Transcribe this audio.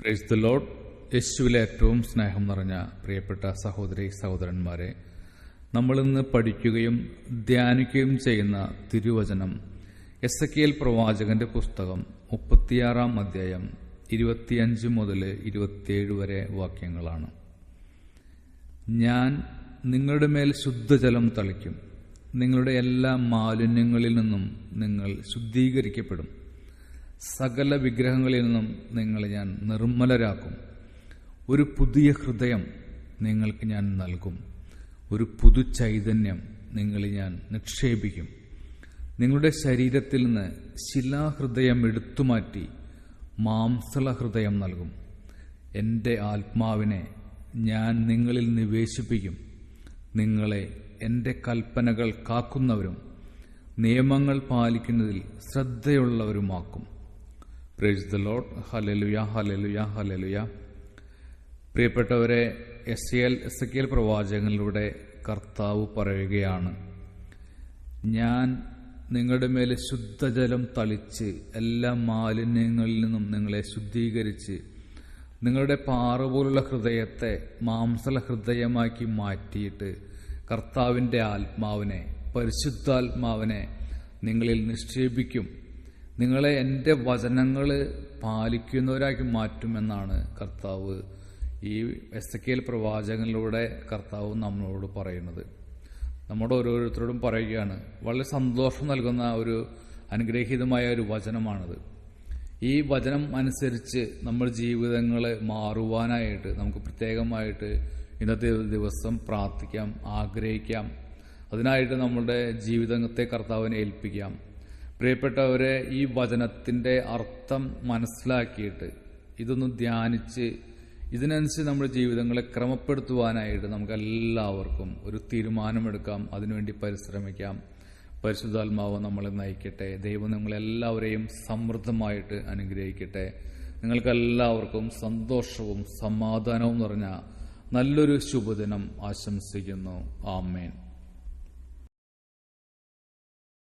Price the Lord. യേശുവിലെ ഏറ്റവും സ്നേഹം നിറഞ്ഞ പ്രിയപ്പെട്ട സഹോദരി സഹോദരന്മാരെ, നമ്മളിന്ന് പഠിക്കുകയും ധ്യാനിക്കുകയും ചെയ്യുന്ന തിരുവചനം എസെക്കിയേൽ പ്രവാചകന്റെ പുസ്തകം 36-ാം അധ്യായം 25 മുതൽ 27 വരെ വാക്യങ്ങളാണ്. ഞാൻ നിങ്ങളുടെ മേൽ ശുദ്ധജലം തളിക്കും, നിങ്ങളുടെ എല്ലാ മാലിന്യങ്ങളിൽ നിന്നും നിങ്ങൾ ശുദ്ധീകരിക്കപ്പെടും, സകല വിഗ്രഹങ്ങളിൽ നിന്നും നിങ്ങളെ ഞാൻ നിർമ്മലരാക്കും, ഒരു പുതിയ ഹൃദയം നിങ്ങൾക്ക് ഞാൻ നൽകും, ഒരു പുതു ചൈതന്യം നിങ്ങളിൽ ഞാൻ നിക്ഷേപിക്കും, നിങ്ങളുടെ ശരീരത്തിൽ നിന്ന് ശിലാഹൃദയം എടുത്തുമാറ്റി മാംസള ഹൃദയം നൽകും, എൻ്റെ ആത്മാവിനെ ഞാൻ നിങ്ങളിൽ നിവേശിപ്പിക്കും, നിങ്ങളെ എൻ്റെ കൽപ്പനകൾ കാക്കുന്നവരും നിയമങ്ങൾ പാലിക്കുന്നതിൽ ശ്രദ്ധയുള്ളവരുമാക്കും. Praise the lord. Hallelujah, hallelujah, hallelujah. പ്രിയപ്പെട്ടവരെ, എസെക്കിയേൽ പ്രവാചകനിലൂടെ കർത്താവ് പറയുകയാണ്, ഞാൻ നിങ്ങളുടെ മേലെ ശുദ്ധജലം തളിച്ച് എല്ലാ മാലിന്യങ്ങളിൽ നിന്നും നിങ്ങളെ ശുദ്ധീകരിച്ച് നിങ്ങളുടെ പാറ പോലുള്ള ഹൃദയത്തെ മാംസള ഹൃദയമാക്കി മാറ്റിയിട്ട് കർത്താവിൻ്റെ ആത്മാവിനെ, പരിശുദ്ധാത്മാവിനെ നിങ്ങളിൽ നിക്ഷേപിക്കും, നിങ്ങളെ എൻ്റെ വചനങ്ങൾ പാലിക്കുന്നവരാക്കി മാറ്റുമെന്നാണ് കർത്താവ് ഈ എസെക്കിയേൽ പ്രവാചകനിലൂടെ കർത്താവ് നമ്മളോട് പറയുന്നത്. നമ്മുടെ ഓരോരുത്തരോടും പറയുകയാണ്. വളരെ സന്തോഷം നൽകുന്ന ഒരു അനുഗ്രഹീതമായ ഒരു വചനമാണിത്. ഈ വചനം അനുസരിച്ച് നമ്മൾ ജീവിതങ്ങൾ മാറുവാനായിട്ട് നമുക്ക് പ്രത്യേകമായിട്ട് ഇന്നത്തെ ദിവസം പ്രാർത്ഥിക്കാം, ആഗ്രഹിക്കാം. അതിനായിട്ട് നമ്മളുടെ ജീവിതത്തെ കർത്താവിനെ ഏൽപ്പിക്കാം. പ്രിയപ്പെട്ടവരെ, ഈ വചനത്തിൻ്റെ അർത്ഥം മനസ്സിലാക്കിയിട്ട് ഇതൊന്ന് ധ്യാനിച്ച് ഇതിനനുസരിച്ച് നമ്മുടെ ജീവിതങ്ങളെ ക്രമപ്പെടുത്തുവാനായിട്ട് നമുക്കെല്ലാവർക്കും ഒരു തീരുമാനമെടുക്കാം, അതിനുവേണ്ടി പരിശ്രമിക്കാം. പരിശുദ്ധാത്മാവ് നമ്മളെ നയിക്കട്ടെ. ദൈവം നിങ്ങളെല്ലാവരെയും സമൃദ്ധമായിട്ട് അനുഗ്രഹിക്കട്ടെ. നിങ്ങൾക്കെല്ലാവർക്കും സന്തോഷവും സമാധാനവും നിറഞ്ഞ നല്ലൊരു ശുഭദിനം ആശംസിക്കുന്നു. ആമേൻ.